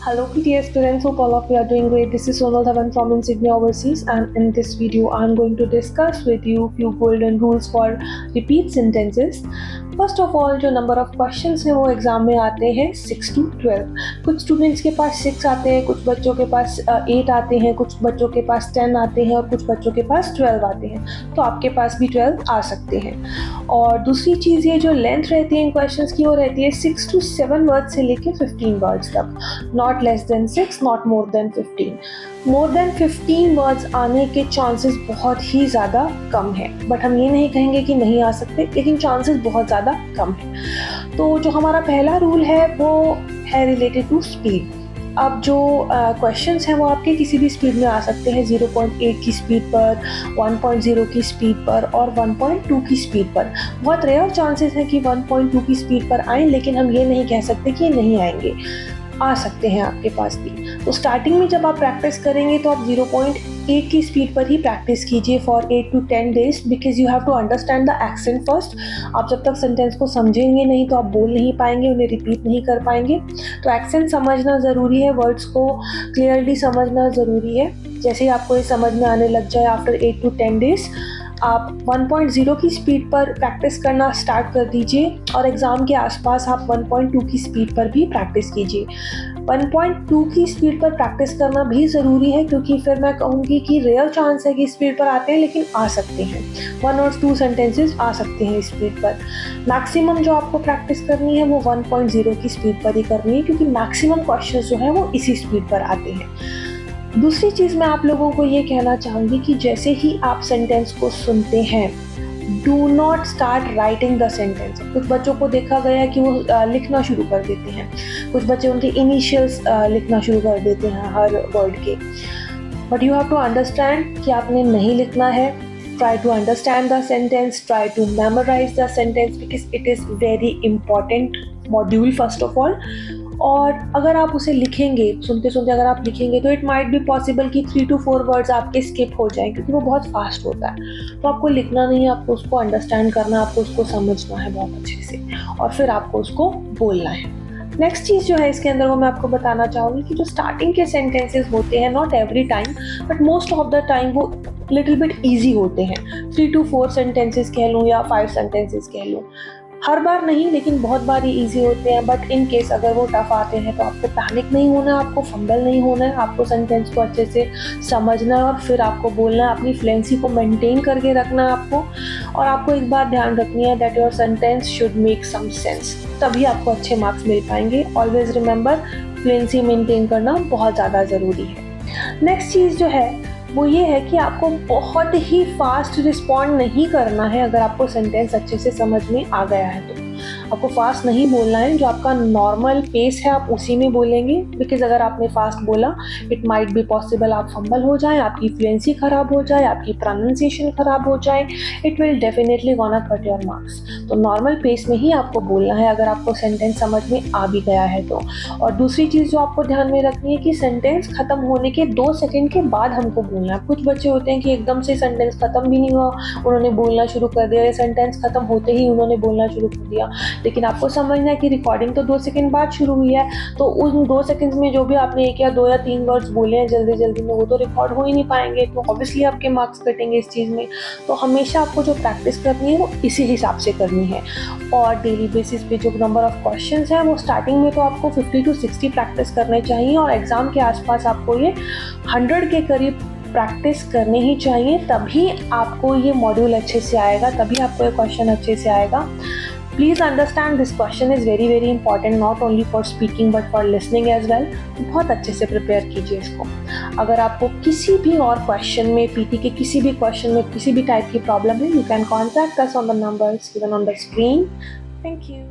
Hello PTS students, hope all of you are doing great. This is Sonal Dhawan from Insignia Overseas, and in this video I'm going to discuss with you few golden rules for repeat sentences. First of all जो number of questions हैं वो exam में आते हैं 6 to 12. कुछ students के पास 6 आते हैं, कुछ बच्चों के पास 8 आते हैं, कुछ बच्चों के पास 10 आते हैं और कुछ बच्चों के पास 12 आते हैं. तो आपके पास भी 12 आ सकते हैं. और दूसरी चीज़ ये जो लेंथ रहती है इन क्वेश्चंस की वो रहती है 6 to 7 वर्ड्स से लेकर 15 वर्ड्स तक. Not less than 6, not more than 15. More than 15 words आने के चांसेस बहुत ही ज़्यादा कम है, बट हम ये नहीं कहेंगे कि नहीं आ सकते, लेकिन चांसेस बहुत ज़्यादा कम है. तो जो हमारा पहला रूल है वो है रिलेटेड टू स्पीड. अब जो क्वेश्चंस हैं वो आपके किसी भी स्पीड में आ सकते हैं. 0.8 की स्पीड पर, 1.0 की स्पीड पर और 1.2 की स्पीड पर. बहुत रेयर चांसेस हैं कि 1.2 की स्पीड पर आएँ, लेकिन हम ये नहीं कह सकते कि नहीं आएंगे, आ सकते हैं आपके पास भी. तो स्टार्टिंग में जब आप प्रैक्टिस करेंगे तो आप 0.8 की स्पीड पर ही प्रैक्टिस कीजिए for 8 to 10 days, because you have to understand the accent first. आप जब तक सेंटेंस को समझेंगे नहीं तो आप बोल नहीं पाएंगे, उन्हें रिपीट नहीं कर पाएंगे. तो एक्सेंट समझना ज़रूरी है, वर्ड्स को क्लियरली समझना ज़रूरी है. जैसे ही आपको ये समझ में आने लग जाए आफ्टर 8 to 10 days, आप 1.0 की स्पीड पर प्रैक्टिस करना स्टार्ट कर दीजिए और एग्ज़ाम के आसपास आप 1.2 की स्पीड पर भी प्रैक्टिस कीजिए. 1.2 की स्पीड पर प्रैक्टिस करना भी ज़रूरी है, क्योंकि फिर मैं कहूँगी कि रेयर चांस है कि स्पीड पर आते हैं, लेकिन आ सकते हैं. 1 और 2 सेंटेंसेस आ सकते हैं स्पीड पर. मैक्सिमम जो आपको प्रैक्टिस करनी है वो 1.0 की स्पीड पर ही करनी है, क्योंकि मैक्सिमम क्वेश्चंस जो हैं वो इसी स्पीड पर आते हैं. दूसरी चीज़ मैं आप लोगों को ये कहना चाहूँगी कि जैसे ही आप सेंटेंस को सुनते हैं, do not start writing the sentence. कुछ बच्चों को देखा गया है कि वो लिखना शुरू कर देते हैं. कुछ बच्चे उनके इनिशियल्स लिखना शुरू कर देते हैं हर वर्ड के. But you have to understand कि आपने नहीं लिखना है. Try to understand the sentence, try to memorize the sentence, because it is very important module first of all. और अगर आप उसे लिखेंगे, सुनते सुनते अगर आप लिखेंगे तो इट माइट बी पॉसिबल कि 3 to 4 वर्ड्स आपके स्किप हो जाएं, क्योंकि वो बहुत फास्ट होता है. तो आपको लिखना नहीं है, आपको उसको अंडरस्टैंड करना है, आपको उसको समझना है बहुत अच्छे से, और फिर आपको उसको बोलना है. नेक्स्ट चीज़ जो है इसके अंदर वो मैं आपको बताना चाहूँगी कि जो स्टार्टिंग के सेंटेंसेस होते हैं, not every time but most of the time वो लिटिल बिट ईजी होते हैं. 3 to 4 सेंटेंसेस कह लूँ या 5 सेंटेंसेस कह लूँ, हर बार नहीं लेकिन बहुत बार ही ईजी होते हैं. बट इन केस अगर वो टफ आते हैं तो आपको पैनिक नहीं होना है, आपको फंबल नहीं होना है. आपको सेंटेंस को अच्छे से समझना है और फिर आपको बोलना है. अपनी फ्लुएंसी को मेंटेन करके रखना है आपको. और आपको एक बात ध्यान रखनी है, that your sentence should make some sense, तभी आपको अच्छे मार्क्स मिल पाएंगे. ऑलवेज रिमेंबर, फ्लुएंसी मेंटेन करना बहुत ज़्यादा ज़रूरी है. नेक्स्ट चीज़ जो है वो ये है कि आपको बहुत ही फास्ट रिस्पॉन्ड नहीं करना है. अगर आपको सेंटेंस अच्छे से समझ में आ गया है तो आपको फास्ट नहीं बोलना है. जो आपका नॉर्मल पेस है आप उसी में बोलेंगे, बिकॉज अगर आपने फास्ट बोला इट माइट बी पॉसिबल आप फंबल हो जाए, आपकी फ्लुएंसी ख़राब हो जाए, आपकी प्रोनाउंसिएशन ख़राब हो जाए. It will definitely gonna cut your marks. तो नॉर्मल पेस में ही आपको बोलना है अगर आपको सेंटेंस समझ में आ भी गया है तो. और दूसरी चीज़ जो आपको ध्यान में रखनी है कि सेंटेंस ख़त्म होने के 2 सेकेंड के बाद हमको बोलना है. कुछ बच्चे होते हैं कि एकदम से सेंटेंस ख़त्म भी नहीं हुआ, उन्होंने बोलना शुरू कर दिया, या सेंटेंस ख़त्म होते ही उन्होंने बोलना शुरू कर दिया. लेकिन आपको समझना है कि रिकॉर्डिंग तो 2 सेकंड बाद शुरू हुई है, तो उन 2 सेकंड्स में जो भी आपने 1 या 2 या 3 वर्ड्स बोले हैं जल्दी जल्दी में, वो तो रिकॉर्ड हो ही नहीं पाएंगे. तो ऑब्वियसली आपके मार्क्स कटेंगे इस चीज़ में. तो हमेशा आपको जो प्रैक्टिस करनी है वो इसी हिसाब से करनी है. और डेली बेसिस पे जो नंबर ऑफ क्वेश्चंस हैं वो स्टार्टिंग में तो आपको 50 to 60 प्रैक्टिस करने चाहिए, और एग्ज़ाम के आसपास आपको ये 100 के करीब प्रैक्टिस करने ही चाहिए. तभी आपको ये मॉड्यूल अच्छे से आएगा, तभी आपको ये क्वेश्चन अच्छे से आएगा. Please understand this question is very very important, not only for speaking but for listening as well. बहुत अच्छे से प्रिपेयर कीजिए इसको. अगर आपको किसी भी और क्वेश्चन में, पीटी के किसी भी क्वेश्चन में किसी भी टाइप की प्रॉब्लम है, you can contact us on the numbers given on the screen. Thank you.